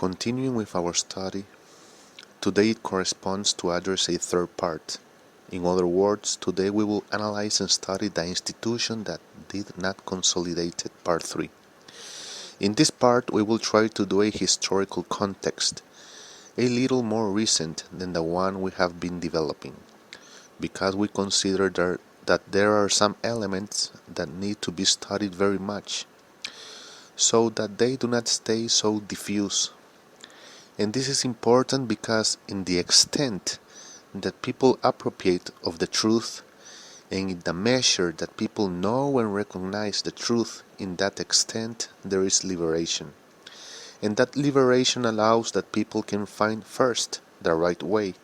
Continuing with our study, today it corresponds to address a third part. In other words, today we will analyze and study the institution that did not consolidate it, part 3. In this part, we will try to do a historical context, a little more recent than the one we have been developing, because we consider that there are some elements that need to be studied very much, so that they do not stay so diffuse. And this is important because in the extent that people appropriate of the truth, and in the measure that people know and recognize the truth, in that extent there is liberation. And that liberation allows that people can find first the right way,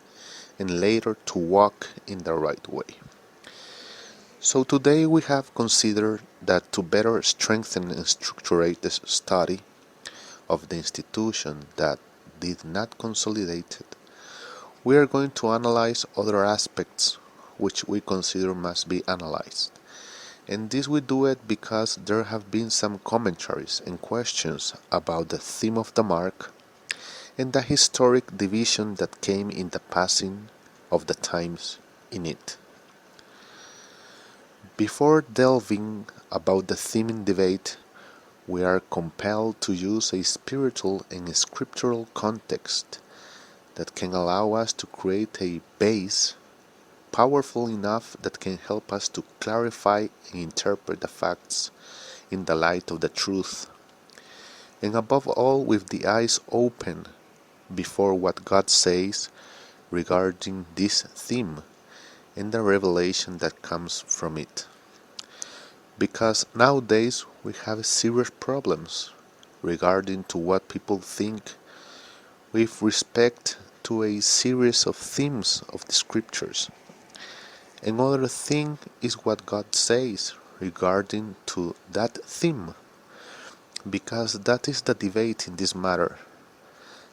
and later to walk in the right way. So today we have considered that to better strengthen and structure the study of the institution that did not consolidate it, we are going to analyze other aspects which we consider must be analyzed. And this we do it because there have been some commentaries and questions about the theme of the mark and the historic division that came in the passing of the times in it. Before delving about the theme in debate, we are compelled to use a spiritual and scriptural context that can allow us to create a base powerful enough that can help us to clarify and interpret the facts in the light of the truth, and above all with the eyes open before what God says regarding this theme and the revelation that comes from it. Because nowadays we have serious problems regarding to what people think with respect to a series of themes of the scriptures. Another thing is what God says regarding to that theme, because that is the debate in this matter,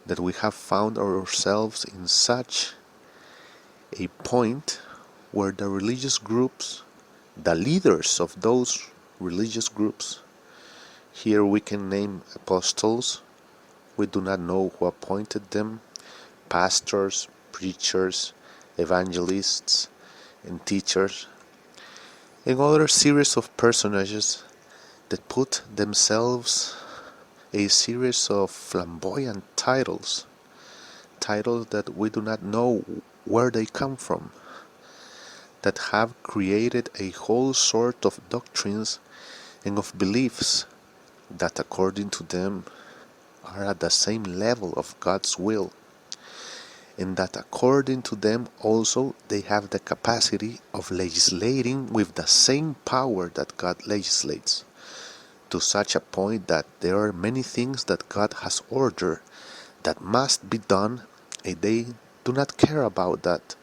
that we have found ourselves in such a point where the religious groups, the leaders of those religious groups, here we can name apostles, we do not know who appointed them, pastors, preachers, evangelists, and teachers, and other series of personages that put themselves a series of flamboyant titles that we do not know where they come from, that have created a whole sort of doctrines and of beliefs that according to them are at the same level of God's will, and that according to them also they have the capacity of legislating with the same power that God legislates, to such a point that there are many things that God has ordered that must be done, and they do not care about that,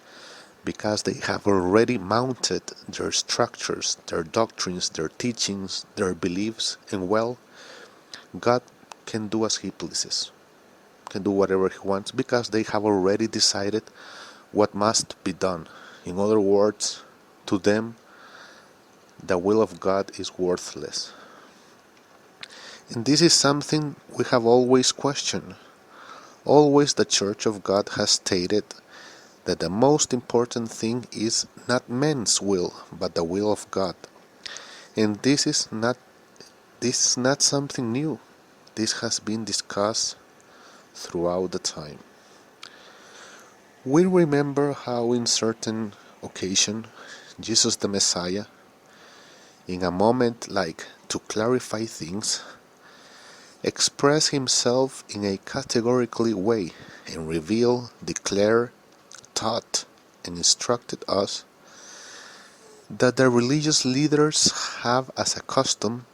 because they have already mounted their structures, their doctrines, their teachings, their beliefs, and well, God can do as He pleases, can do whatever He wants, because they have already decided what must be done. In other words, to them, the will of God is worthless. And this is something we have always questioned. Always the Church of God has stated that the most important thing is not men's will, but the will of God. And this is not something new. This has been discussed throughout the time. We remember how in certain occasion Jesus the Messiah, in a moment like to clarify things, expressed himself in a categorically way and revealed, declared, taught, and instructed us that the religious leaders have as a custom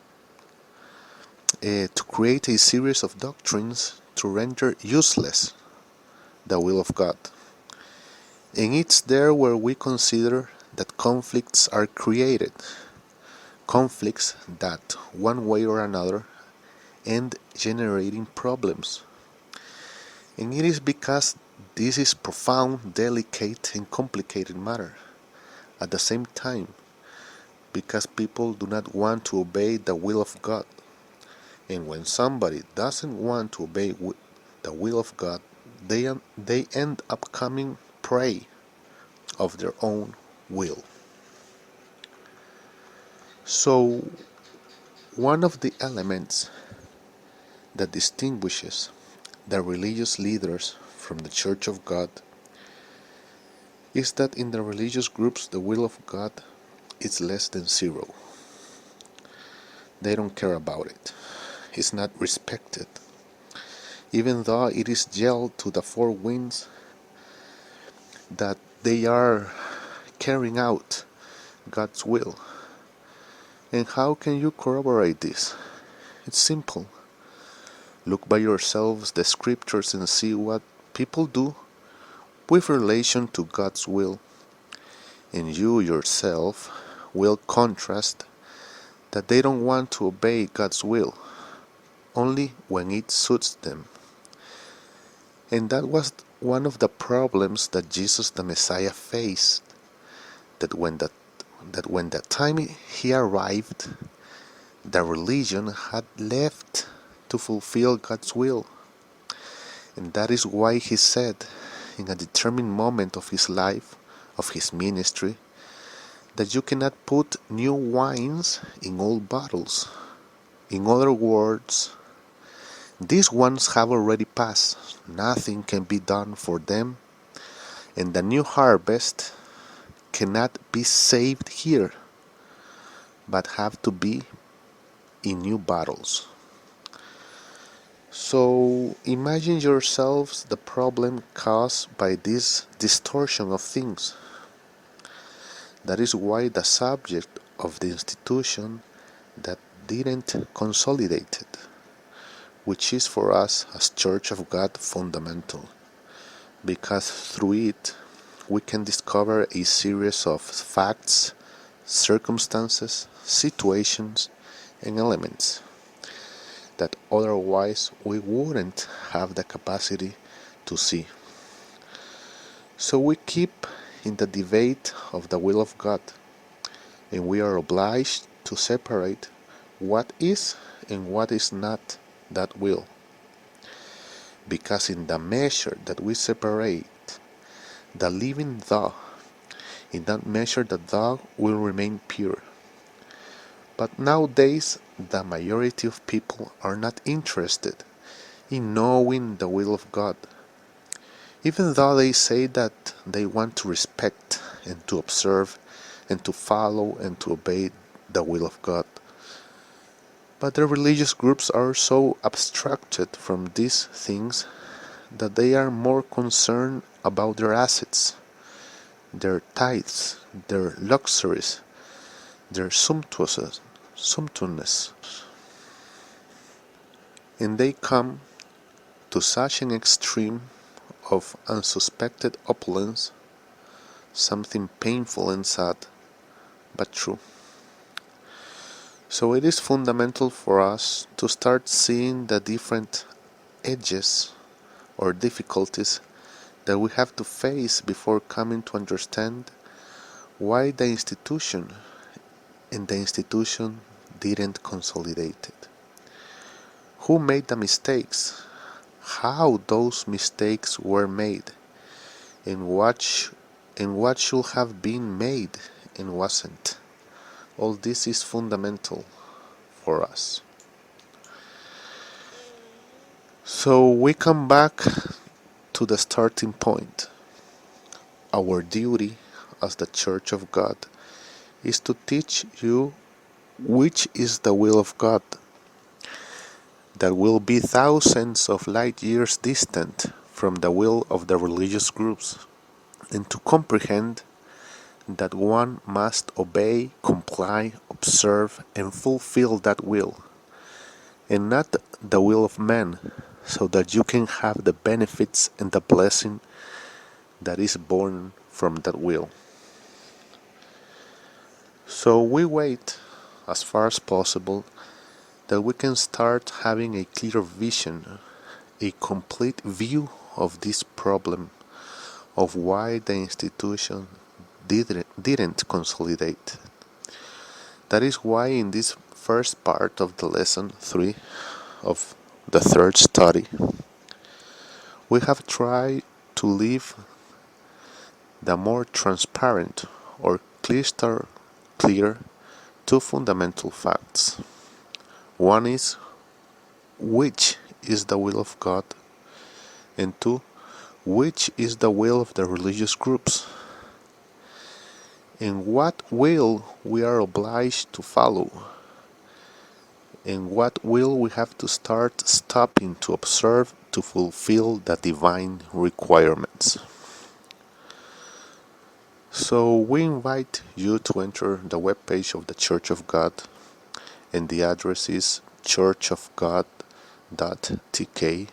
to create a series of doctrines to render useless the will of God. And it's there where we consider that conflicts are created, conflicts that one way or another end generating problems. And it is because this is profound, delicate, and complicated matter. At the same time, because people do not want to obey the will of God. And when somebody doesn't want to obey the will of God, they end up coming prey of their own will. So, one of the elements that distinguishes the religious leaders from the Church of God is that in the religious groups the will of God is less than zero. They don't care about it. It's not respected. Even though it is yelled to the four winds that they are carrying out God's will. And how can you corroborate this? It's simple. Look by yourselves the scriptures and see what people do with relation to God's will, and you yourself will contrast that they don't want to obey God's will, only when it suits them. And that was one of the problems that Jesus the Messiah faced, that when the time he arrived, the religion had left to fulfill God's will. And that is why he said, in a determined moment of his life, of his ministry, that you cannot put new wines in old bottles. In other words, these ones have already passed. Nothing can be done for them, and the new harvest cannot be saved here, but have to be in new bottles. So imagine yourselves the problem caused by this distortion of things. That is why the subject of the institution that didn't consolidate it, which is for us as Church of God fundamental, because through it we can discover a series of facts, circumstances, situations, and elements that otherwise we wouldn't have the capacity to see. So we keep in the debate of the will of God, and we are obliged to separate what is and what is not that will. Because in the measure that we separate the living thou, in that measure the thou will remain pure. But nowadays the majority of people are not interested in knowing the will of God, even though they say that they want to respect and to observe and to follow and to obey the will of God. But the religious groups are so abstracted from these things that they are more concerned about their assets, their tithes, their luxuries, their sumptuousness. And they come to such an extreme of unsuspected opulence, something painful and sad, but true. So it is fundamental for us to start seeing the different edges or difficulties that we have to face before coming to understand why the institution didn't consolidate it. Who made the mistakes? How those mistakes were made? And what should have been made and wasn't? All this is fundamental for us. So we come back to the starting point. Our duty as the Church of God is to teach you which is the will of God, that will be thousands of light years distant from the will of the religious groups, and to comprehend that one must obey, comply, observe, and fulfill that will, and not the will of man, so that you can have the benefits and the blessing that is born from that will. So we wait as far as possible that we can start having a clear vision, a complete view of this problem of why the institution didn't consolidate. That is why in this first part of the lesson 3 of the third study, We have tried to leave the more transparent or crystal clear two fundamental facts. One is which is the will of God, and two, which is the will of the religious groups, and what will we are obliged to follow, and what will we have to start stopping to observe to fulfill the divine requirements. So we invite you to enter the webpage of the Church of God, and the address is churchofgod.tk.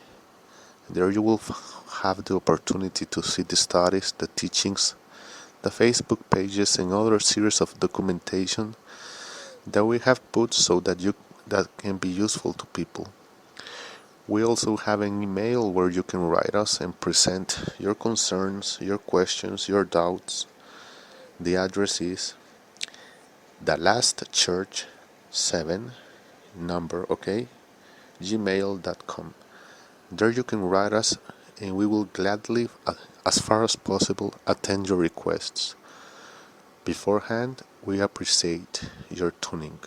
There you will have the opportunity to see the studies, the teachings, the Facebook pages, and other series of documentation that we have put so that can be useful to people. We also have an email where you can write us and present your concerns, your questions, your doubts. The address is thelastchurch7 gmail.com. There you can write us, and we will gladly, as far as possible, attend your requests. Beforehand, we appreciate your tuning.